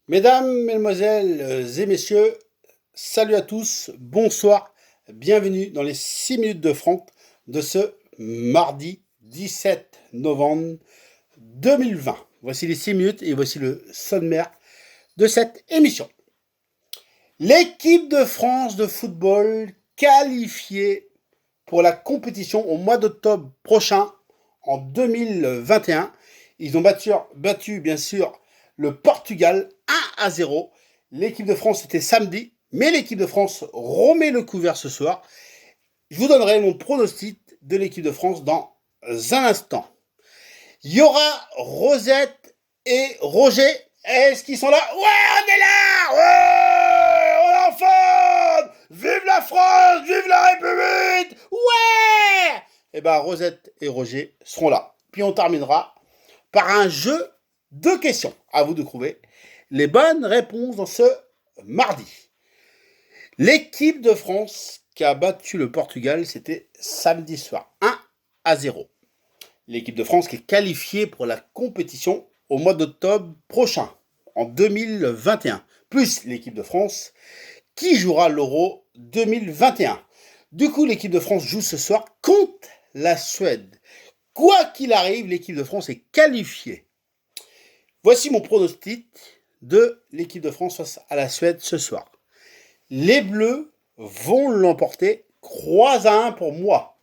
Mesdames, Mesdemoiselles et Messieurs, salut à tous, bonsoir, bienvenue dans les 6 minutes de Franck de ce mardi 17 novembre 2020. Voici les 6 minutes et voici le sommaire de cette émission. L'équipe de France de football qualifiée pour la compétition au mois d'octobre prochain en 2021. Ils ont battu bien sûr le Portugal 1-0. L'équipe de France était samedi, mais l'équipe de France remet le couvert ce soir. Je vous donnerai mon pronostic de l'équipe de France dans un instant. Il y aura Rosette et Roger. Est-ce qu'ils sont là? Ouais, on est là! Ouais! On est en forme! Vive la France! Vive la République! Ouais! Et ben Rosette et Roger seront là. Puis on terminera par un jeu de questions. À vous de trouver les bonnes réponses dans ce mardi. L'équipe de France qui a battu le Portugal, c'était samedi soir, 1-0. L'équipe de France qui est qualifiée pour la compétition au mois d'octobre prochain, en 2021, plus l'équipe de France qui jouera l'Euro 2021. Du coup, l'équipe de France joue ce soir contre la Suède. Quoi qu'il arrive, l'équipe de France est qualifiée. Voici mon pronostic de l'équipe de France face à la Suède ce soir. Les Bleus vont l'emporter 3-1 pour moi.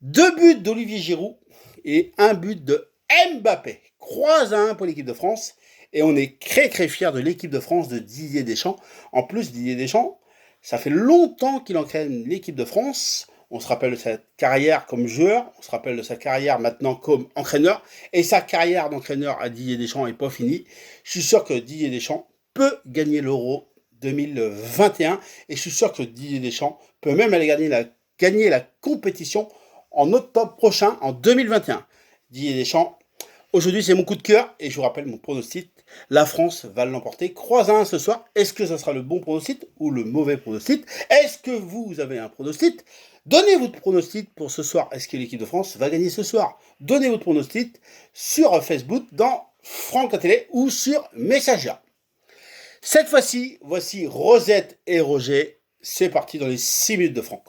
2 buts d'Olivier Giroud et 1 but de Mbappé. 3-1 pour l'équipe de France. Et on est très fiers de l'équipe de France de Didier Deschamps. En plus, Didier Deschamps, ça fait longtemps qu'il entraîne l'équipe de France. On se rappelle de sa carrière comme joueur, on se rappelle de sa carrière maintenant comme entraîneur. Et sa carrière d'entraîneur à Didier Deschamps n'est pas finie. Je suis sûr que Didier Deschamps peut gagner l'Euro 2021. Et je suis sûr que Didier Deschamps peut même aller gagner la compétition en octobre prochain, en 2021. Didier Deschamps, aujourd'hui c'est mon coup de cœur et je vous rappelle mon pronostic. La France va l'emporter 3-1 ce soir. Est-ce que ce sera le bon pronostic ou le mauvais pronostic? Est-ce que vous avez un pronostic? Donnez votre pronostic pour ce soir. Est-ce que l'équipe de France va gagner ce soir? Donnez votre pronostic sur Facebook dans Franck la télé ou sur Messenger. Cette fois-ci, voici Rosette et Roger. C'est parti dans les 6 minutes de Franck.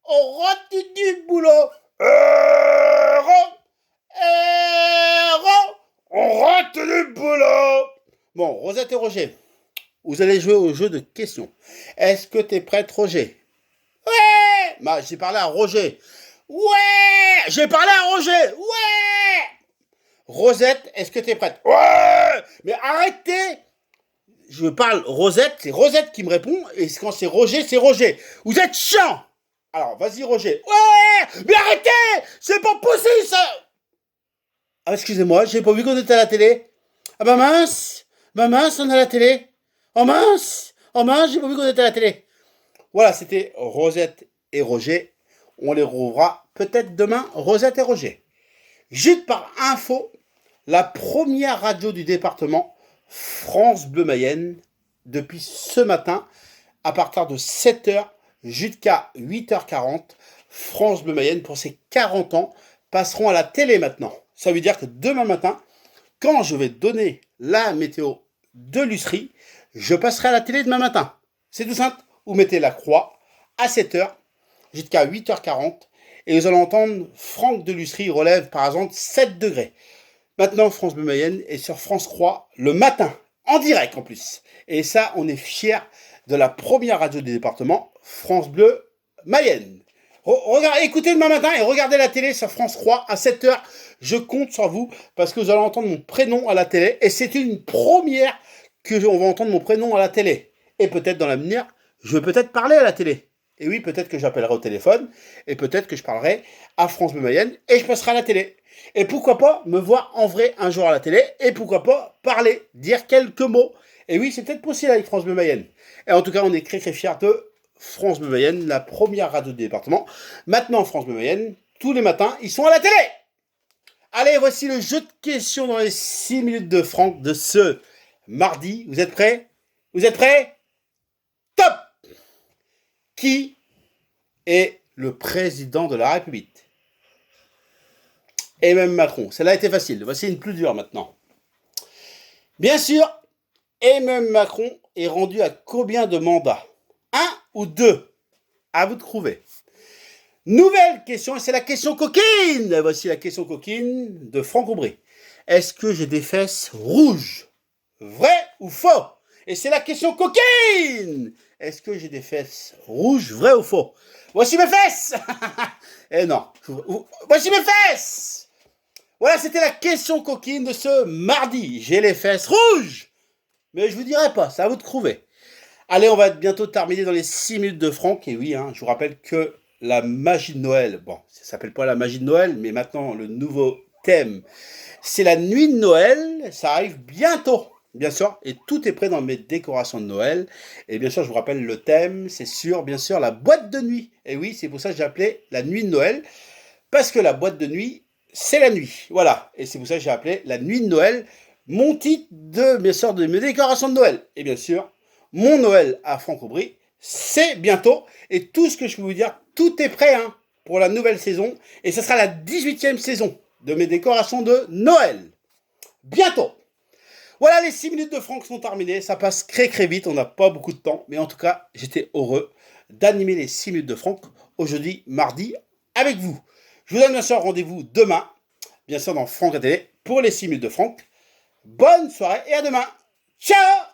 On rentre du boulot. On rentre du boulot. Bon, Rosette et Roger, vous allez jouer au jeu de questions. Est-ce que t'es prête, Roger? Ouais. Bah, j'ai parlé à Roger. Ouais. J'ai parlé à Roger. Ouais. Rosette, est-ce que t'es prête? Ouais. Mais arrêtez. Je parle Rosette, c'est Rosette qui me répond, et quand c'est Roger, c'est Roger. Vous êtes chiant. Alors, vas-y, Roger. Ouais. Mais arrêtez. C'est pas possible, ça. Ah, excusez-moi, j'ai pas vu qu'on était à la télé. Ah bah mince, on est à la télé. Oh mince, j'ai pas vu qu'on était à la télé. Voilà, c'était Rosette et Roger. On les retrouvera peut-être demain, Rosette et Roger. Juste par info, la première radio du département, France Bleu Mayenne, depuis ce matin, à partir de 7h jusqu'à 8h40, France Bleu Mayenne, pour ses 40 ans, passeront à la télé maintenant. Ça veut dire que demain matin, quand je vais donner la météo de l'Usserie, je passerai à la télé demain matin. C'est tout simple. Vous mettez la croix à 7h jusqu'à 8h40 et vous allez entendre Franck de l'Usserie relève par exemple 7 degrés. Maintenant, France Bleu Mayenne est sur France Croix le matin, en direct en plus. Et ça, on est fiers de la première radio du département, France Bleu Mayenne. Écoutez demain matin et regardez la télé sur France 3 à 7h. Je compte sur vous parce que vous allez entendre mon prénom à la télé. Et c'est une première que on va entendre mon prénom à la télé. Et peut-être dans l'avenir, je vais peut-être parler à la télé. Et oui, peut-être que j'appellerai au téléphone. Et peut-être que je parlerai à France Bleu Mayenne. Et je passerai à la télé. Et pourquoi pas me voir en vrai un jour à la télé. Et pourquoi pas parler, dire quelques mots. Et oui, c'est peut-être possible avec France Bleu Mayenne. Et en tout cas, on est très fiers de France Bleu Mayenne, la première radio du département. Maintenant, France Bleu Mayenne, tous les matins, ils sont à la télé. Allez, voici le jeu de questions dans les 6 minutes de Franck de ce mardi. Vous êtes prêts? Vous êtes prêts? Top! Qui est le président de la République? et même Macron. Celle-là a été facile. Voici une plus dure maintenant. Bien sûr, Emmanuel Macron est rendu à combien de mandats? 1 ou 2? À vous de trouver. Nouvelle question, et c'est la question coquine. Voici la question coquine de Franck Aubry. Est-ce que j'ai des fesses rouges? Vrai ou faux? Et c'est la question coquine. Est-ce que j'ai des fesses rouges? Vrai ou faux? Voici mes fesses. Eh non. Voici mes fesses. Voilà, c'était la question coquine de ce mardi. J'ai les fesses rouges. Mais je vous dirai pas, c'est à vous de trouver. Allez, on va bientôt terminer dans les 6 minutes de Franck. Et oui, je vous rappelle que la magie de Noël, bon, ça s'appelle pas la magie de Noël, mais maintenant le nouveau thème, c'est la nuit de Noël. Ça arrive bientôt, bien sûr, et tout est prêt dans mes décorations de Noël. Et bien sûr, je vous rappelle le thème, c'est sur, bien sûr, la boîte de nuit. Et oui, c'est pour ça que j'ai appelé la nuit de Noël, parce que la boîte de nuit, c'est la nuit. Voilà, et c'est pour ça que j'ai appelé la nuit de Noël, mon titre de, bien sûr, de mes décorations de Noël. Et bien sûr, mon Noël à Franck Aubry, c'est bientôt. Et tout ce que je peux vous dire, tout est prêt pour la nouvelle saison. Et ce sera la 18e saison de mes décorations de Noël. Bientôt. Voilà, les 6 minutes de Franck sont terminées. Ça passe très vite, on n'a pas beaucoup de temps. Mais en tout cas, j'étais heureux d'animer les 6 minutes de Franck aujourd'hui, mardi, avec vous. Je vous donne bien sûr rendez-vous demain, bien sûr dans Franck à télé, pour les 6 minutes de Franck. Bonne soirée et à demain. Ciao!